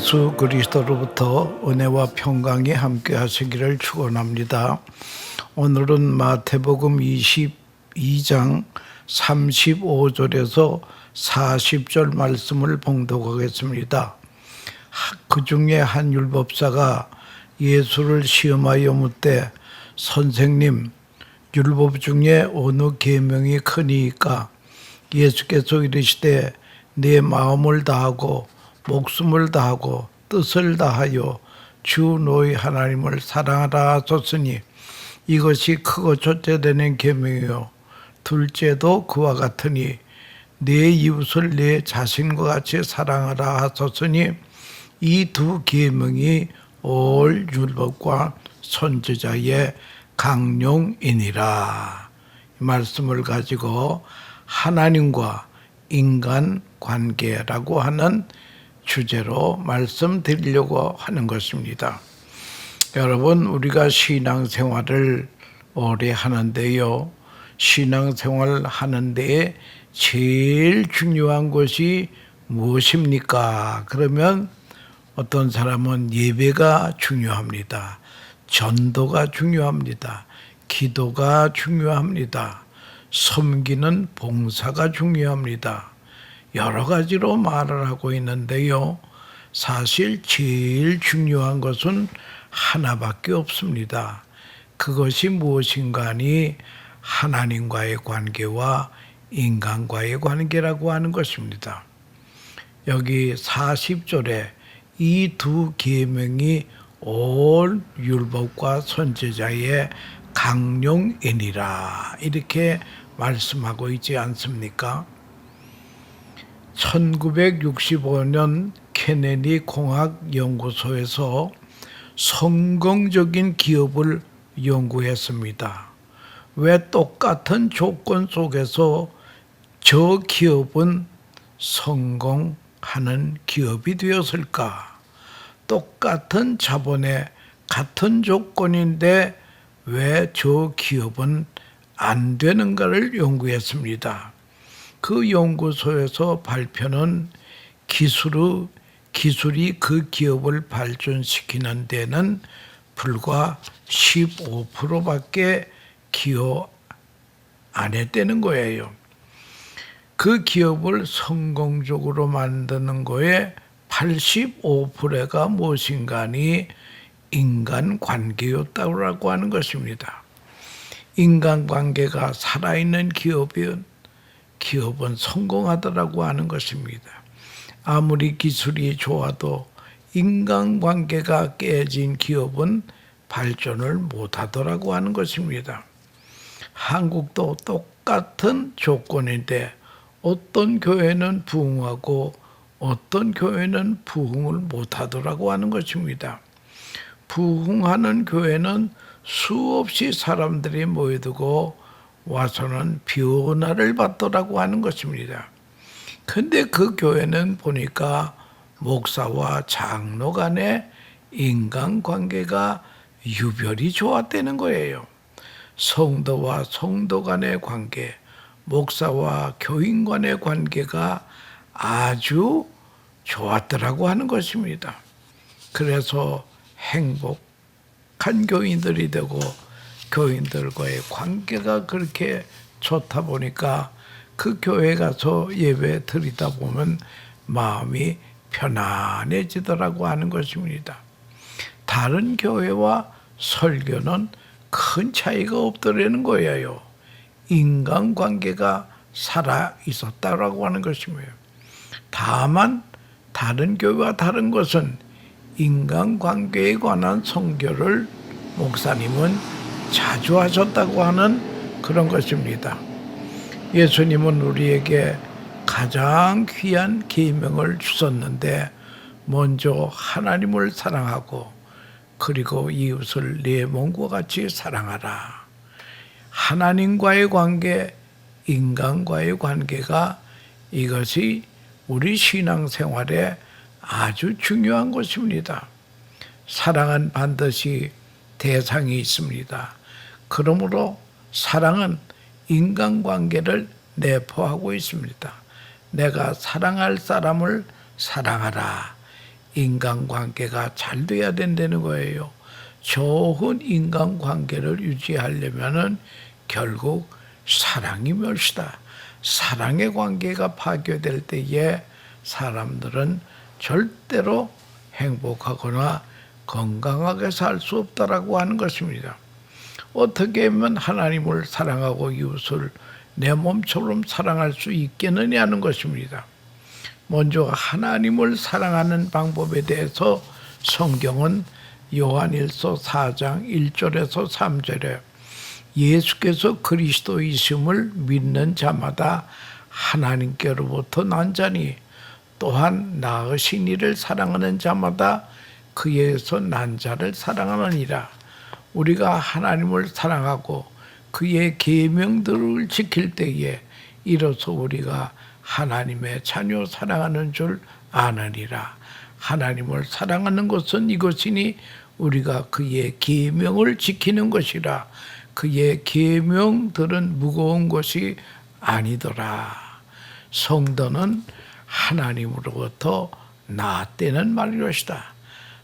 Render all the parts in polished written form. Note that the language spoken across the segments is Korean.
예수 그리스도로부터 은혜와 평강이 함께 하시기를 축원합니다. 오늘은 마태복음 22장 35절에서 40절 말씀을 봉독하겠습니다. 그 중에 한 율법사가 예수를 시험하여 묻되 선생님, 율법 중에 어느 계명이 크니까? 예수께서 이르시되 내 마음을 다하고 목숨을 다하고 뜻을 다하여 주 너희 하나님을 사랑하라 하셨으니 이것이 크고 첫째 되는 계명이요 둘째도 그와 같으니 내 이웃을 내 자신과 같이 사랑하라 하셨으니 이 두 계명이 올 율법과 선지자의 강령이니라. 이 말씀을 가지고 하나님과 인간 관계라고 하는 주제로 말씀드리려고 하는 것입니다. 여러분, 우리가 신앙생활을 오래 하는데요, 신앙생활 하는데 제일 중요한 것이 무엇입니까? 그러면 어떤 사람은 예배가 중요합니다. 전도가 중요합니다. 기도가 중요합니다. 섬기는 봉사가 중요합니다. 여러 가지로 말을 하고 있는데요, 사실 제일 중요한 것은 하나밖에 없습니다. 그것이 무엇인가 하니 하나님과의 관계와 인간과의 관계라고 하는 것입니다. 여기 40절에 이 두 계명이 올 율법과 선지자의 강령이니라 이렇게 말씀하고 있지 않습니까? 1965년 케네디 공학연구소에서 성공적인 기업을 연구했습니다. 왜 똑같은 조건 속에서 저 기업은 성공하는 기업이 되었을까? 똑같은 자본에 같은 조건인데 왜 저 기업은 안 되는가를 연구했습니다. 그 연구소에서 발표는 기술이 그 기업을 발전시키는 데는 불과 15%밖에 기여 안 했다는 거예요. 그 기업을 성공적으로 만드는 거에 85%가 무엇인가 하니 인간관계였다고 하는 것입니다. 인간관계가 살아있는 기업은 성공하더라고 하는 것입니다. 아무리 기술이 좋아도 인간관계가 깨진 기업은 발전을 못하더라고 하는 것입니다. 한국도 똑같은 조건인데 어떤 교회는 부흥하고 어떤 교회는 부흥을 못하더라고 하는 것입니다. 부흥하는 교회는 수없이 사람들이 모여들고 와서는 변화를 받더라고 하는 것입니다. 근데 그 교회는 보니까 목사와 장로 간의 인간관계가 유별이 좋았다는 거예요. 성도와 성도 간의 관계, 목사와 교인 간의 관계가 아주 좋았더라고 하는 것입니다. 그래서 행복한 교인들이 되고 교인들과의 관계가 그렇게 좋다 보니까 그 교회 가서 예배 드리다 보면 마음이 편안해지더라고 하는 것입니다. 다른 교회와 설교는 큰 차이가 없더라는 거예요. 인간관계가 살아 있었다라고 하는 것이고요. 다만 다른 교회와 다른 것은 인간관계에 관한 선교를 목사님은 자주 하셨다고 하는 그런 것입니다. 예수님은 우리에게 가장 귀한 계명을 주셨는데 먼저 하나님을 사랑하고 그리고 이웃을 내 몸과 같이 사랑하라. 하나님과의 관계, 인간과의 관계가 이것이 우리 신앙생활에 아주 중요한 것입니다. 사랑은 반드시 대상이 있습니다. 그러므로 사랑은 인간관계를 내포하고 있습니다. 내가 사랑할 사람을 사랑하라. 인간관계가 잘 돼야 된다는 거예요. 좋은 인간관계를 유지하려면은 결국 사랑이 멸시다. 사랑의 관계가 파괴될 때에 사람들은 절대로 행복하거나 건강하게 살 수 없다라고 하는 것입니다. 어떻게 하면 하나님을 사랑하고 이웃을 내 몸처럼 사랑할 수 있겠느냐는 것입니다. 먼저 하나님을 사랑하는 방법에 대해서 성경은 요한일서 4장 1절에서 3절에 예수께서 그리스도이심을 믿는 자마다 하나님께로부터 난 자니 또한 낳으신 이를 사랑하는 자마다 그에게서 난 자를 사랑하느니라. 우리가 하나님을 사랑하고 그의 계명들을 지킬 때에 이로써 우리가 하나님의 자녀 사랑하는 줄 아느니라. 하나님을 사랑하는 것은 이것이니 우리가 그의 계명을 지키는 것이라. 그의 계명들은 무거운 것이 아니더라. 성도는 하나님으로부터 낳았다는 말이것이다.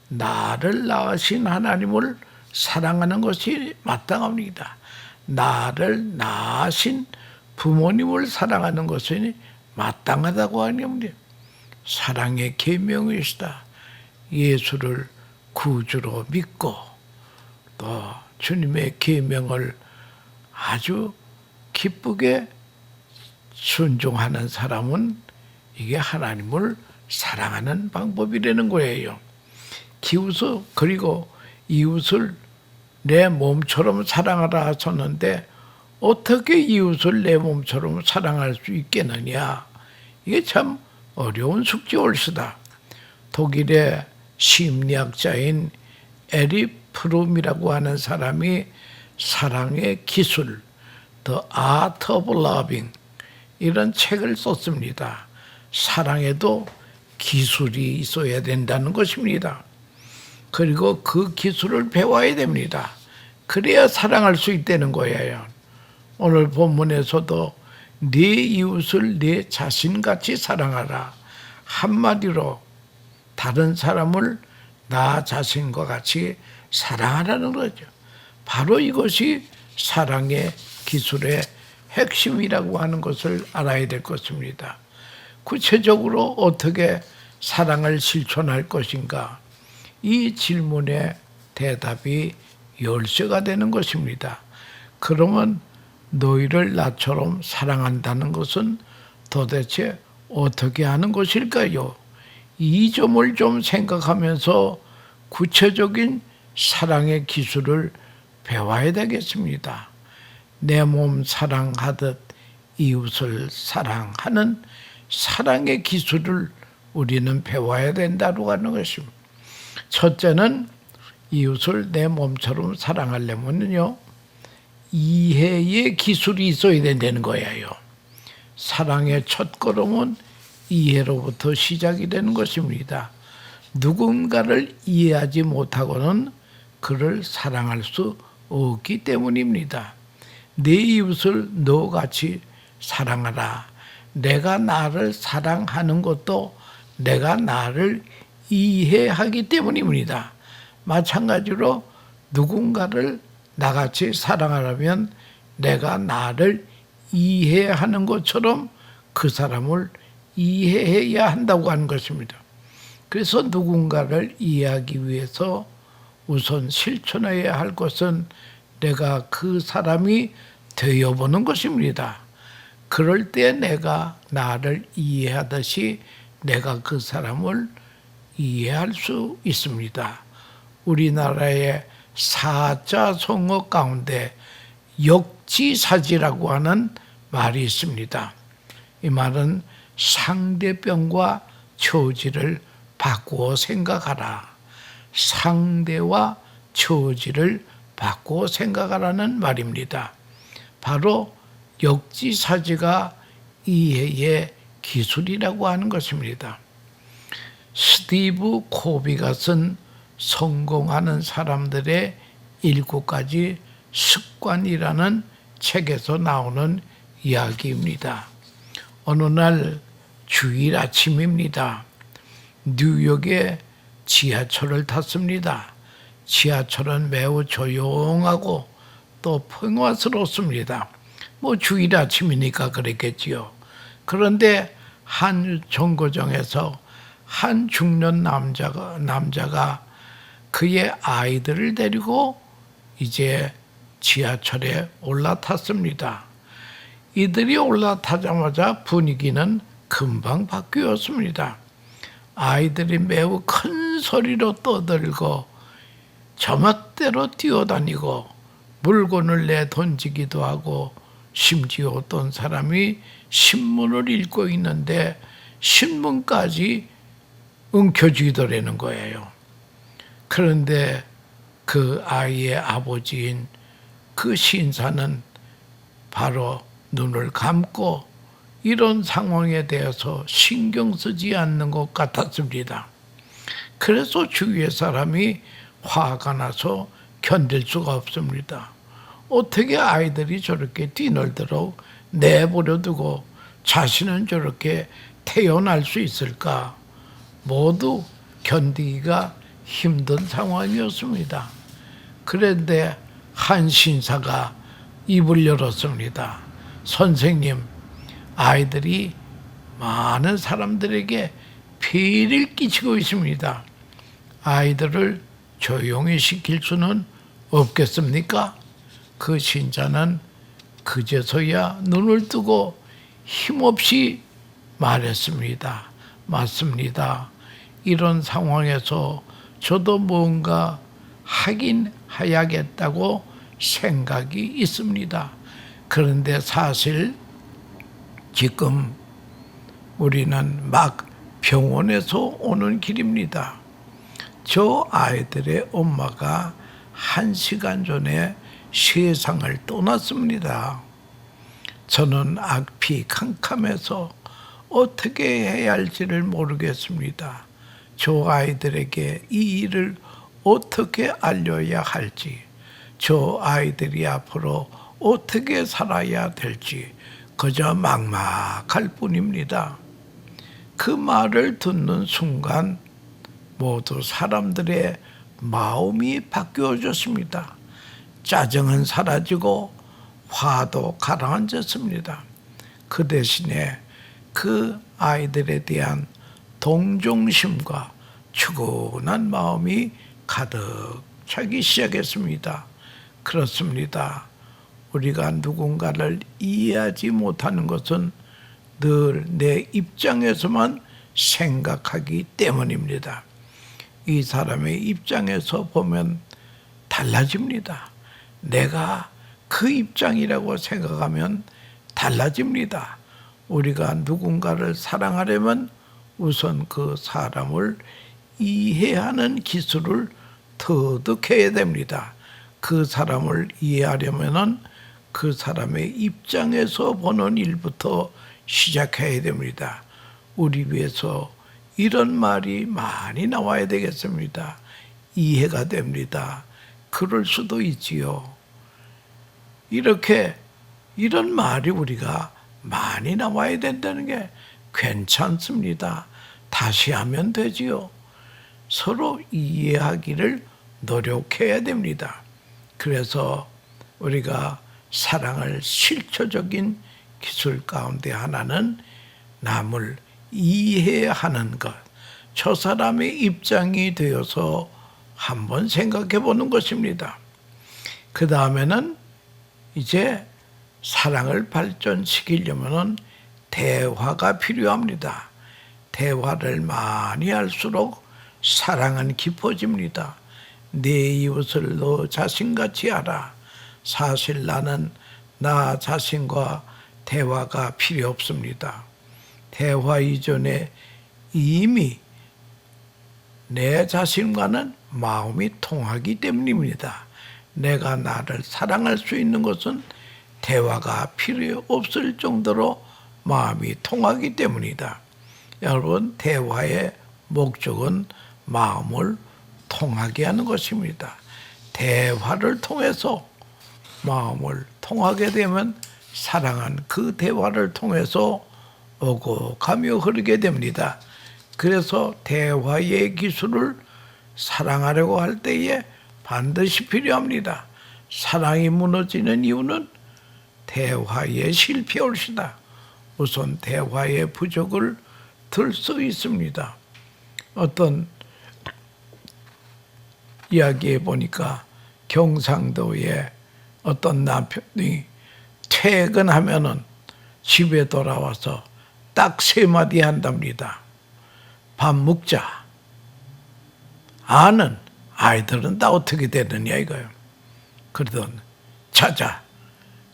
나를 낳으신 하나님을 사랑하는 것이 마땅합니다. 나를 낳으신 부모님을 사랑하는 것이 마땅하다고 하니 사랑의 계명이시다. 예수를 구주로 믿고 또 주님의 계명을 아주 기쁘게 순종하는 사람은 이게 하나님을 사랑하는 방법이라는 거예요. 그리고 이웃을 내 몸처럼 사랑하라 하셨는데 어떻게 이웃을 내 몸처럼 사랑할 수 있겠느냐. 이게 참 어려운 숙제올시다. 독일의 심리학자인 에릭 프룸이라고 하는 사람이 사랑의 기술, The Art of Loving 이런 책을 썼습니다. 사랑에도 기술이 있어야 된다는 것입니다. 그리고 그 기술을 배워야 됩니다. 그래야 사랑할 수 있다는 거예요. 오늘 본문에서도 네 이웃을 네 자신같이 사랑하라. 한마디로 다른 사람을 나 자신과 같이 사랑하라는 거죠. 바로 이것이 사랑의 기술의 핵심이라고 하는 것을 알아야 될 것입니다. 구체적으로 어떻게 사랑을 실천할 것인가? 이 질문의 대답이 열쇠가 되는 것입니다. 그러면 너희를 나처럼 사랑한다는 것은 도대체 어떻게 하는 것일까요? 이 점을 좀 생각하면서 구체적인 사랑의 기술을 배워야 되겠습니다. 내 몸 사랑하듯 이웃을 사랑하는 사랑의 기술을 우리는 배워야 된다고 하는 것입니다. 첫째는 이웃을 내 몸처럼 사랑하려면요, 이해의 기술이 있어야 된다는 거예요. 사랑의 첫걸음은 이해로부터 시작이 되는 것입니다. 누군가를 이해하지 못하고는 그를 사랑할 수 없기 때문입니다. 내 이웃을 너같이 사랑하라. 내가 나를 사랑하는 것도 내가 나를 이해하기 때문입니다. 마찬가지로 누군가를 나같이 사랑하려면 내가 나를 이해하는 것처럼 그 사람을 이해해야 한다고 하는 것입니다. 그래서 누군가를 이해하기 위해서 우선 실천해야 할 것은 내가 그 사람이 되어보는 것입니다. 그럴 때 내가 나를 이해하듯이 내가 그 사람을 이해할 수 있습니다. 우리나라의 사자 성어 가운데 역지사지라고 하는 말이 있습니다. 이 말은 상대편과 처지를 바꾸어 생각하라. 상대와 처지를 바꾸어 생각하라는 말입니다. 바로 역지사지가 이해의 기술이라고 하는 것입니다. 스티브 코비가 쓴 성공하는 사람들의 7가지 습관이라는 책에서 나오는 이야기입니다. 어느 날 주일 아침입니다. 뉴욕의 지하철을 탔습니다. 지하철은 매우 조용하고 또 평화스럽습니다. 뭐 주일 아침이니까 그랬겠지요. 그런데 한 정거장에서 한 중년 남자가 그의 아이들을 데리고 이제 지하철에 올라탔습니다. 이들이 올라타자마자 분위기는 금방 바뀌었습니다. 아이들이 매우 큰 소리로 떠들고 저멋대로 뛰어다니고 물건을 내던지기도 하고 심지어 어떤 사람이 신문을 읽고 있는데 신문까지 움켜쥐더라는 거예요. 그런데 그 아이의 아버지인 그 신사는 바로 눈을 감고 이런 상황에 대해서 신경 쓰지 않는 것 같았습니다. 그래서 주위의 사람이 화가 나서 견딜 수가 없습니다. 어떻게 아이들이 저렇게 뛰놀도록 내버려 두고 자신은 저렇게 태어날 수 있을까? 모두 견디기가 힘든 상황이었습니다. 그런데 한 신사가 입을 열었습니다. 선생님, 아이들이 많은 사람들에게 피해를 끼치고 있습니다. 아이들을 조용히 시킬 수는 없겠습니까? 그 신자는 그제서야 눈을 뜨고 힘없이 말했습니다. 맞습니다. 이런 상황에서 저도 뭔가 하긴 해야겠다고 생각이 있습니다. 그런데 사실 지금 우리는 막 병원에서 오는 길입니다. 저 아이들의 엄마가 1시간 전에 세상을 떠났습니다. 저는 앞이 캄캄해서 어떻게 해야 할지를 모르겠습니다. 저 아이들에게 이 일을 어떻게 알려야 할지, 저 아이들이 앞으로 어떻게 살아야 될지 그저 막막할 뿐입니다. 그 말을 듣는 순간 모두 사람들의 마음이 바뀌어졌습니다. 짜증은 사라지고 화도 가라앉았습니다. 그 대신에 그 아이들에 대한 동정심과 추근한 마음이 가득 차기 시작했습니다. 그렇습니다. 우리가 누군가를 이해하지 못하는 것은 늘 내 입장에서만 생각하기 때문입니다. 이 사람의 입장에서 보면 달라집니다. 내가 그 입장이라고 생각하면 달라집니다. 우리가 누군가를 사랑하려면 우선 그 사람을 이해하는 기술을 터득해야 됩니다. 그 사람을 이해하려면 그 사람의 입장에서 보는 일부터 시작해야 됩니다. 우리 위해서 이런 말이 많이 나와야 되겠습니다. 이해가 됩니다. 그럴 수도 있지요. 이런 말이 우리가 많이 나와야 된다는 게 괜찮습니다. 다시 하면 되지요. 서로 이해하기를 노력해야 됩니다. 그래서 우리가 사랑을 실효적인 기술 가운데 하나는 남을 이해하는 것, 저 사람의 입장이 되어서 한번 생각해 보는 것입니다. 그 다음에는 이제 사랑을 발전시키려면 대화가 필요합니다. 대화를 많이 할수록 사랑은 깊어집니다. 내 이웃을 너 자신같이 알아. 사실 나는 나 자신과 대화가 필요 없습니다. 대화 이전에 이미 내 자신과는 마음이 통하기 때문입니다. 내가 나를 사랑할 수 있는 것은 대화가 필요 없을 정도로 마음이 통하기 때문이다. 여러분, 대화의 목적은 마음을 통하게 하는 것입니다. 대화를 통해서 마음을 통하게 되면 사랑은 그 대화를 통해서 오고 가며 흐르게 됩니다. 그래서 대화의 기술을 사랑하려고 할 때에 반드시 필요합니다. 사랑이 무너지는 이유는 대화의 실패일시다. 우선 대화의 부족을 들 수 있습니다. 어떤 이야기해 보니까 경상도에 어떤 남편이 퇴근하면은 집에 돌아와서 딱 3마디 한답니다. 밥 먹자. 아는 아이들은 다 어떻게 되느냐 이거예요. 그러던 자자.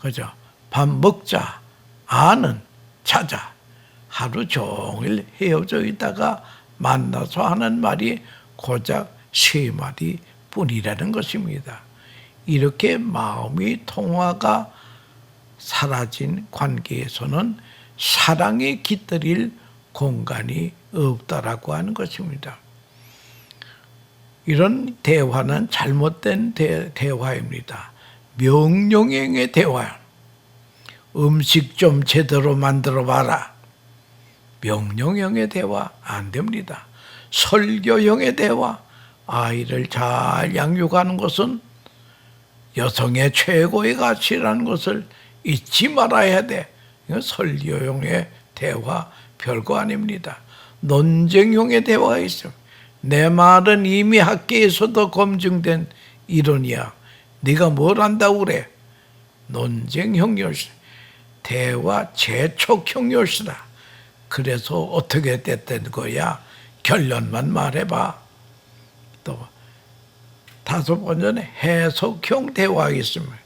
그죠? 밥 먹자. 아는 자자. 하루 종일 헤어져 있다가 만나서 하는 말이 고작 3마디 뿐이라는 것입니다. 이렇게 마음의 통화가 사라진 관계에서는 사랑에 깃들일 공간이 없다라고 하는 것입니다. 이런 대화는 잘못된 대화입니다. 명령형의 대화. 음식 좀 제대로 만들어 봐라. 명령형의 대화 안 됩니다. 설교형의 대화. 아이를 잘 양육하는 것은 여성의 최고의 가치라는 것을 잊지 말아야 돼. 이건 설교형의 대화 별거 아닙니다. 논쟁형의 대화가 있습니다. 내 말은 이미 학계에서도 검증된 이론이야. 네가 뭘 안다고 그래? 논쟁형 열쇠. 대화 재촉형 열쇠다. 그래서 어떻게 됐던 거야? 결론만 말해봐. 또 5번째는 해석형 대화가 있습니다.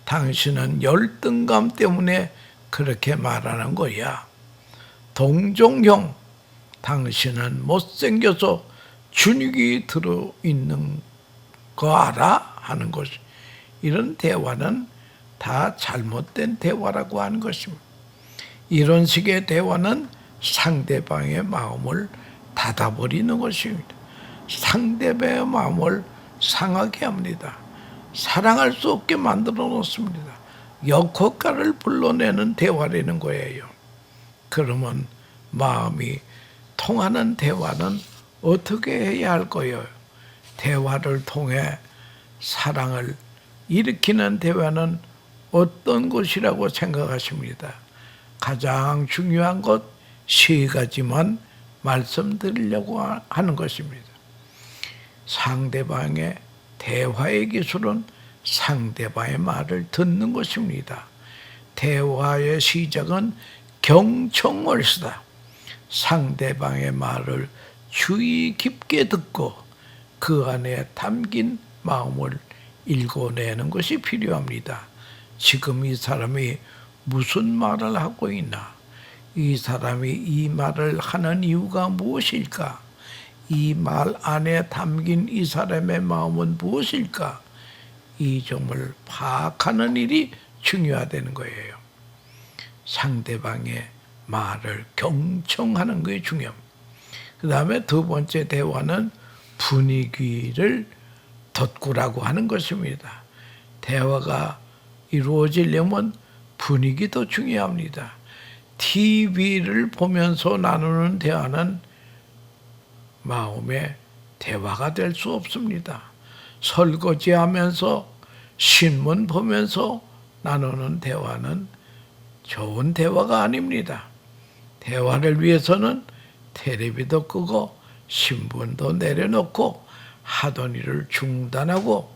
당신은 열등감 때문에 그렇게 말하는 거야. 동정형. 당신은 못생겨서 준익이 들어있는 거 알아? 하는 것. 이런 대화는 다 잘못된 대화라고 하는 것입니다. 이런 식의 대화는 상대방의 마음을 닫아버리는 것입니다. 상대방의 마음을 상하게 합니다. 사랑할 수 없게 만들어 놓습니다. 역효과를 불러내는 대화라는 거예요. 그러면 마음이 통하는 대화는 어떻게 해야 할 거예요? 대화를 통해 사랑을 일으키는 대화는 어떤 것이라고 생각하십니다? 가장 중요한 것 3가지만 말씀드리려고 하는 것입니다. 상대방의 대화의 기술은 상대방의 말을 듣는 것입니다. 대화의 시작은 경청을시다. 상대방의 말을 주의 깊게 듣고 그 안에 담긴 마음을 읽어내는 것이 필요합니다. 지금 이 사람이 무슨 말을 하고 있나? 이 사람이 이 말을 하는 이유가 무엇일까? 이 말 안에 담긴 이 사람의 마음은 무엇일까? 이 점을 파악하는 일이 중요하다는 거예요. 상대방의 말을 경청하는 것이 중요합니다. 그 다음에 2번째 대화는 분위기를 돋구라고 하는 것입니다. 대화가 이루어지려면 분위기도 중요합니다. TV를 보면서 나누는 대화는 마음의 대화가 될 수 없습니다. 설거지하면서 신문 보면서 나누는 대화는 좋은 대화가 아닙니다. 대화를 위해서는 텔레비도 끄고 신문도 내려놓고 하던 일을 중단하고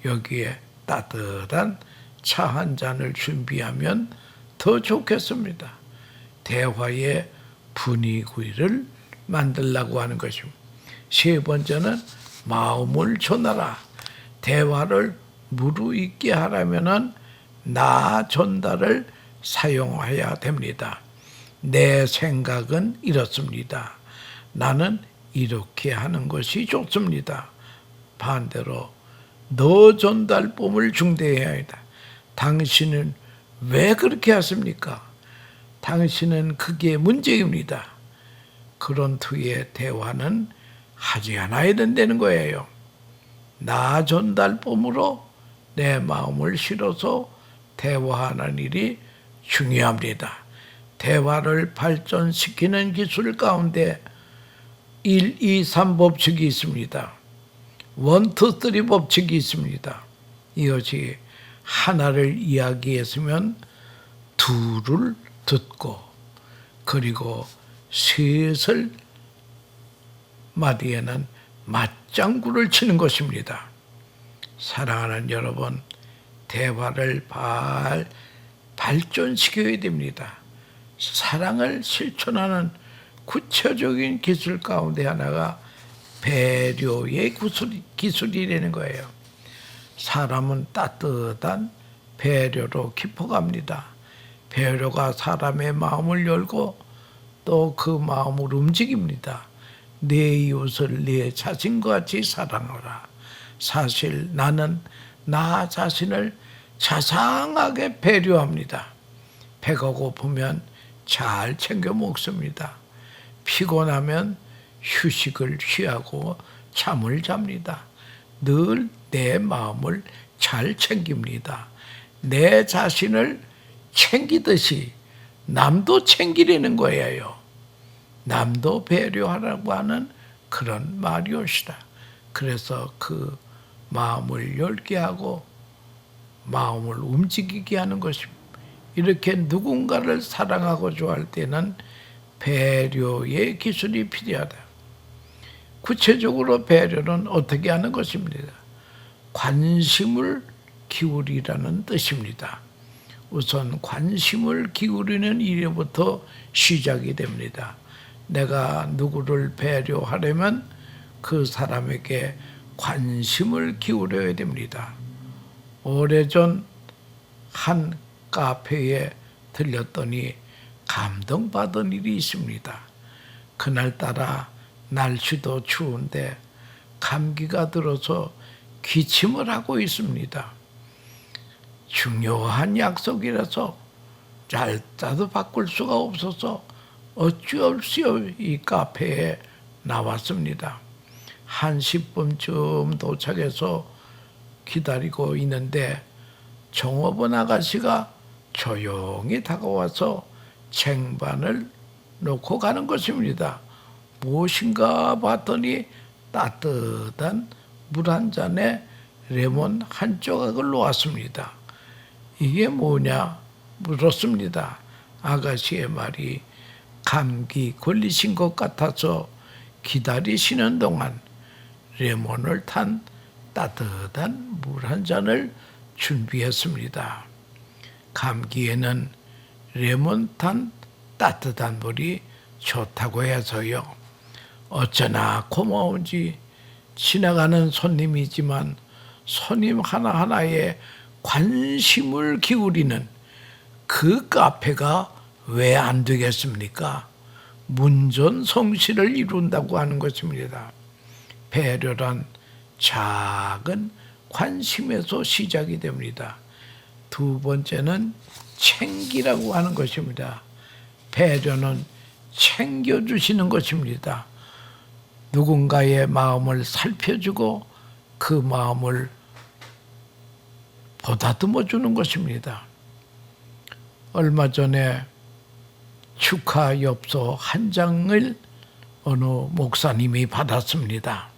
여기에 따뜻한 차 한 잔을 준비하면 더 좋겠습니다. 대화의 분위기를 만들려고 하는 것입니다. 3번째는 마음을 전하라. 대화를 무르익게 하려면 나 전달을 사용해야 됩니다. 내 생각은 이렇습니다. 나는 이렇게 하는 것이 좋습니다. 반대로 너 전달법을 중대해야 한다. 당신은 왜 그렇게 하십니까? 당신은 그게 문제입니다. 그런 투의 대화는 하지 않아야 된다는 거예요. 나 전달법으로 내 마음을 실어서 대화하는 일이 중요합니다. 대화를 발전시키는 기술 가운데 1, 2, 3법칙이 있습니다. 원투 쓰리 법칙이 있습니다. 이것이 하나를 이야기했으면 둘을 듣고 그리고 셋을 마디에는 맞장구를 치는 것입니다. 사랑하는 여러분, 대화를 발전시켜야 됩니다. 사랑을 실천하는 구체적인 기술 가운데 하나가 배려의 기술이라는 거예요. 사람은 따뜻한 배려로 깊어갑니다. 배려가 사람의 마음을 열고 또 그 마음을 움직입니다. 내 이웃을 내 자신과 같이 사랑하라. 사실 나는 나 자신을 자상하게 배려합니다. 배가 고프면 잘 챙겨 먹습니다. 피곤하면 휴식을 취하고 잠을 잡니다. 늘 내 마음을 잘 챙깁니다. 내 자신을 챙기듯이 남도 챙기려는 거예요. 남도 배려하라고 하는 그런 말이옵시다. 그래서 그 마음을 열게 하고 마음을 움직이게 하는 것입니다. 이렇게 누군가를 사랑하고 좋아할 때는 배려의 기술이 필요하다. 구체적으로 배려는 어떻게 하는 것입니다. 관심을 기울이라는 뜻입니다. 우선 관심을 기울이는 일부터 시작이 됩니다. 내가 누구를 배려하려면 그 사람에게 관심을 기울여야 됩니다. 오래전 한 카페에 들렸더니 감동받은 일이 있습니다. 그날따라 날씨도 추운데 감기가 들어서 기침을 하고 있습니다. 중요한 약속이라서 날짜도 바꿀 수가 없어서 어찌할 수 없이 이 카페에 나왔습니다. 한 10분쯤 도착해서 기다리고 있는데 종업원 아가씨가 조용히 다가와서 쟁반을 놓고 가는 것입니다. 무엇인가 봤더니 따뜻한 물 한 잔에 레몬 한 조각을 놓았습니다. 이게 뭐냐 물었습니다. 아가씨의 말이 감기 걸리신 것 같아서 기다리시는 동안 레몬을 탄 따뜻한 물 한 잔을 준비했습니다. 감기에는 레몬 탄 따뜻한 물이 좋다고 해서요. 어쩌나 고마운지 지나가는 손님이지만 손님 하나하나에 관심을 기울이는 그 카페가 왜 안 되겠습니까? 문전성시를 이룬다고 하는 것입니다. 배려란 작은 관심에서 시작이 됩니다. 두 번째는 챙기라고 하는 것입니다. 배려는 챙겨주시는 것입니다. 누군가의 마음을 살펴주고 그 마음을 보다듬어 주는 것입니다. 얼마 전에 축하 엽서 한 장을 어느 목사님이 받았습니다.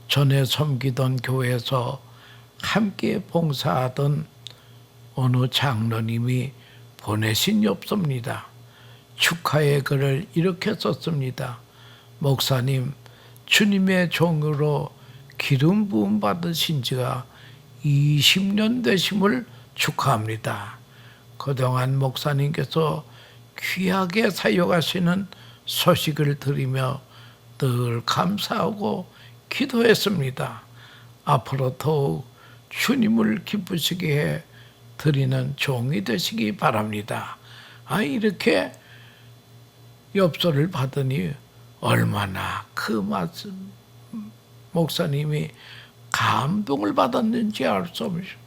전에 섬기던 교회에서 함께 봉사하던 어느 장로님이 보내신 엽서입니다. 축하의 글을 이렇게 썼습니다. 목사님, 주님의 종으로 기름 부음 받으신 지가 20년 되심을 축하합니다. 그동안 목사님께서 귀하게 사역하시는 소식을 들으며 늘 감사하고 기도했습니다. 앞으로 더욱 주님을 기쁘시게 해 드리는 종이 되시기 바랍니다. 이렇게 엽서를 받으니 얼마나 그 말씀 목사님이 감동을 받았는지 알 수 없습니다.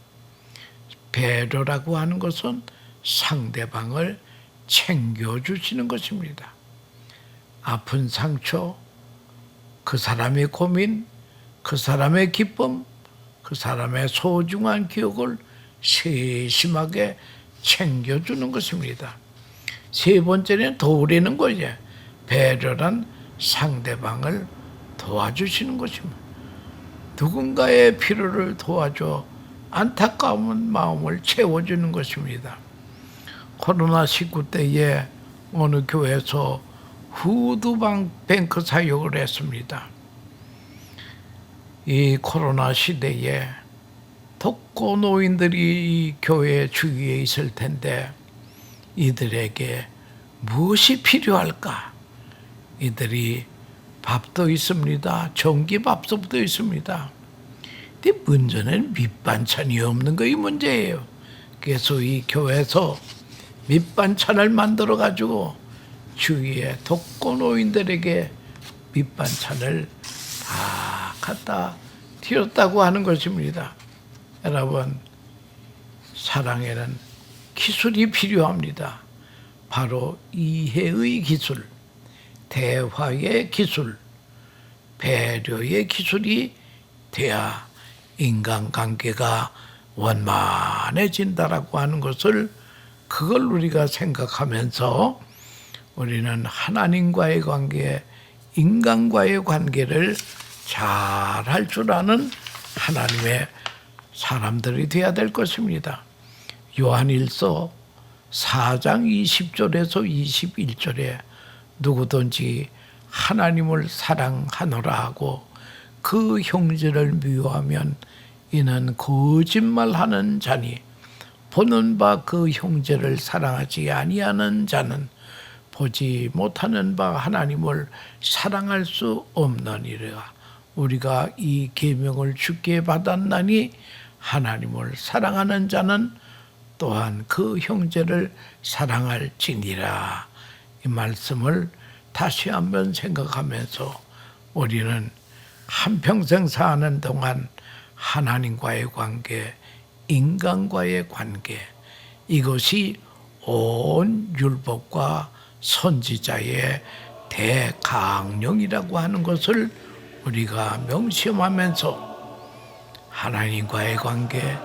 배려라고 하는 것은 상대방을 챙겨주시는 것입니다. 아픈 상처, 그 사람의 고민, 그 사람의 기쁨, 그 사람의 소중한 기억을 세심하게 챙겨주는 것입니다. 세 번째는 도우려는 거죠. 배려란 상대방을 도와주시는 것입니다. 누군가의 필요를 도와줘 안타까운 마음을 채워주는 것입니다. 코로나19 때에 어느 교회에서 후드뱅크 사역을 했습니다. 이 코로나 시대에 독거노인들이 이 교회 주위에 있을 텐데 이들에게 무엇이 필요할까? 이들이 밥도 있습니다. 전기밥솥도 있습니다. 근데 문제는 밑반찬이 없는 것이 문제예요. 그래서 이 교회에서 밑반찬을 만들어 가지고 주위에 독거노인들에게 밑반찬을 다 갖다 드렸다고 하는 것입니다. 여러분, 사랑에는 기술이 필요합니다. 바로 이해의 기술, 대화의 기술, 배려의 기술이 돼야 인간관계가 원만해진다라고 하는 것을 그걸 우리가 생각하면서 우리는 하나님과의 관계, 인간과의 관계를 잘 할 줄 아는 하나님의 사람들이 되어야 될 것입니다. 요한일서 4장 20절에서 21절에 누구든지 하나님을 사랑하노라 하고 그 형제를 미워하면 이는 거짓말하는 자니 보는 바 그 형제를 사랑하지 아니하는 자는 보지 못하는 바 하나님을 사랑할 수 없느니라. 우리가 이 계명을 주께 받았나니 하나님을 사랑하는 자는 또한 그 형제를 사랑할지니라. 이 말씀을 다시 한번 생각하면서 우리는 한평생 사는 동안 하나님과의 관계, 인간과의 관계, 이것이 온 율법과 선지자의 대강령이라고 하는 것을 우리가 명심하면서 하나님과의 관계,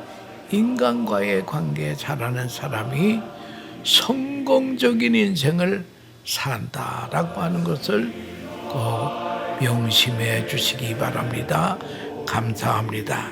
인간과의 관계 잘하는 사람이 성공적인 인생을 산다라고 하는 것을 꼭 명심해 주시기 바랍니다. 감사합니다.